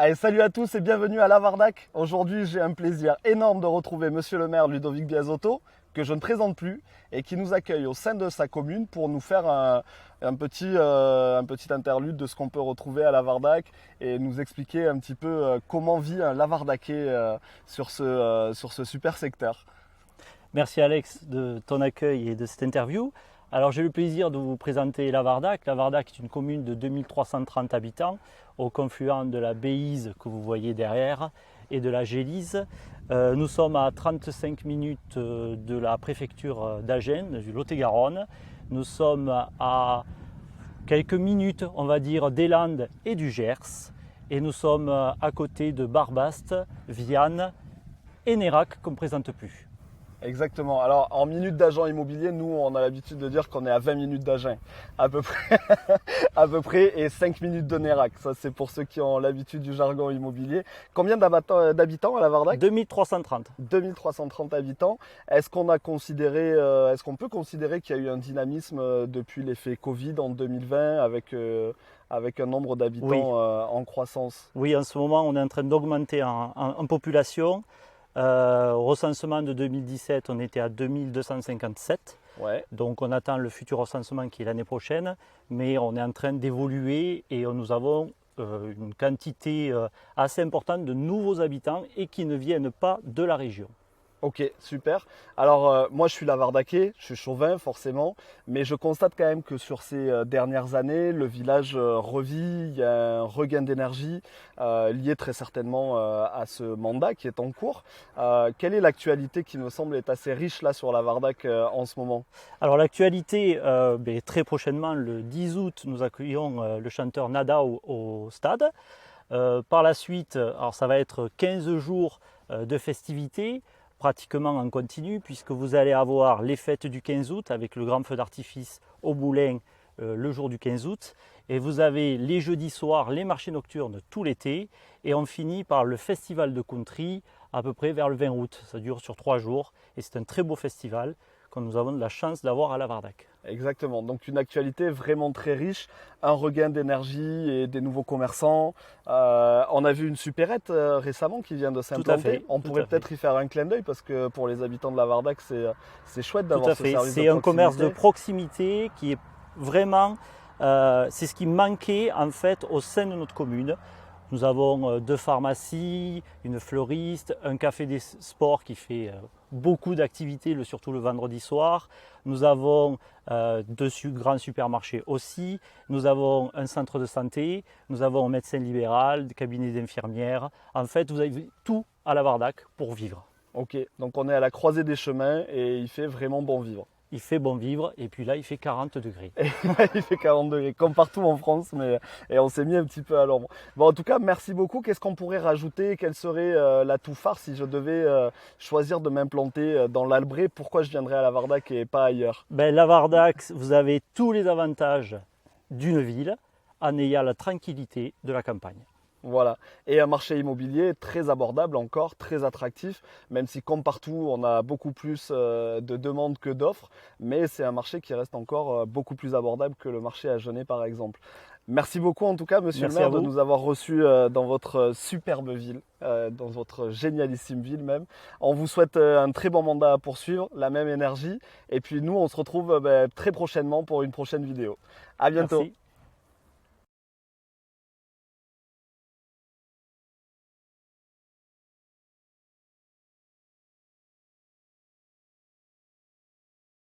Allez, salut à tous et bienvenue à Lavardac. Aujourd'hui, j'ai un plaisir énorme de retrouver Monsieur le maire Ludovic Biasotto, que je ne présente plus, et qui nous accueille au sein de sa commune pour nous faire un petit interlude de ce qu'on peut retrouver à Lavardac et nous expliquer un petit peu comment vit un Lavardacais sur ce super secteur. Merci Alex de ton accueil et de cette interview. Alors j'ai le plaisir de vous présenter Lavardac. Lavardac est une commune de 2330 habitants au confluent de la Béise que vous voyez derrière et de la Gélise. Nous sommes à 35 minutes de la préfecture d'Agen, du Lot-et-Garonne. Nous sommes à quelques minutes, on va dire, des Landes et du Gers. Et nous sommes à côté de Barbaste, Vianne et Nérac qu'on ne présente plus. Exactement. Alors, en minutes d'agent immobilier, nous, on a l'habitude de dire qu'on est à 20 minutes d'agent, à peu près, à peu près, et 5 minutes de Nérac. Ça, c'est pour ceux qui ont l'habitude du jargon immobilier. Combien d'habitants à Lavardac? 2330. 2330 habitants. Est-ce qu'on peut considérer qu'il y a eu un dynamisme depuis l'effet Covid en 2020 avec un nombre d'habitants Oui. en croissance? Oui, en ce moment, on est en train d'augmenter en population. Au recensement de 2017, on était à 2257. Ouais. Donc on attend le futur recensement qui est l'année prochaine, mais on est en train d'évoluer et nous avons une quantité assez importante de nouveaux habitants et qui ne viennent pas de la région. Ok, super. Alors moi je suis Lavardacais, je suis chauvin forcément, mais je constate quand même que sur ces dernières années, le village revit, il y a un regain d'énergie lié très certainement à ce mandat qui est en cours. Quelle est l'actualité qui me semble être assez riche là sur Lavardac en ce moment? Alors l'actualité, très prochainement, le 10 août, nous accueillons le chanteur Nada au stade. Par la suite, alors ça va être 15 jours de festivités, pratiquement en continu, puisque vous allez avoir les fêtes du 15 août avec le grand feu d'artifice au Moulin le jour du 15 août. Et vous avez les jeudis soirs, les marchés nocturnes tout l'été. Et on finit par le festival de country à peu près vers le 20 août. Ça dure sur 3 jours et c'est un très beau festival que nous avons de la chance d'avoir à Lavardac. Exactement, donc une actualité vraiment très riche, un regain d'énergie et des nouveaux commerçants. On a vu une supérette récemment qui vient de s'implanter. On pourrait peut-être y faire un clin d'œil parce que pour les habitants de Lavardac, c'est chouette d'avoir ce service de proximité. C'est un commerce de proximité qui est vraiment, c'est ce qui manquait en fait au sein de notre commune. Nous avons 2 pharmacies, une fleuriste, un café des sports qui fait beaucoup d'activités, surtout le vendredi soir. Nous avons 2 grands supermarchés aussi. Nous avons un centre de santé. Nous avons un médecin libéral, des cabinets d'infirmières. En fait, vous avez tout à Lavardac pour vivre. Ok, donc on est à la croisée des chemins et il fait vraiment bon vivre. Il fait bon vivre et puis là il fait 40 degrés. Il fait 40 degrés comme partout en France, et on s'est mis un petit peu à l'ombre. Bon, en tout cas, merci beaucoup. Qu'est-ce qu'on pourrait rajouter? Quel serait l'atout phare si je devais choisir de m'implanter dans l'Albret? Pourquoi je viendrais à Lavardac et pas ailleurs? Lavardac, vous avez tous les avantages d'une ville en ayant la tranquillité de la campagne. Voilà, et un marché immobilier très abordable encore, très attractif, même si comme partout on a beaucoup plus de demandes que d'offres, mais c'est un marché qui reste encore beaucoup plus abordable que le marché à Genève par exemple. Merci beaucoup en tout cas Monsieur le maire de nous avoir reçus dans votre superbe ville, dans votre génialissime ville même. On vous souhaite un très bon mandat à poursuivre, la même énergie, et puis nous on se retrouve très prochainement pour une prochaine vidéo. À bientôt. Merci.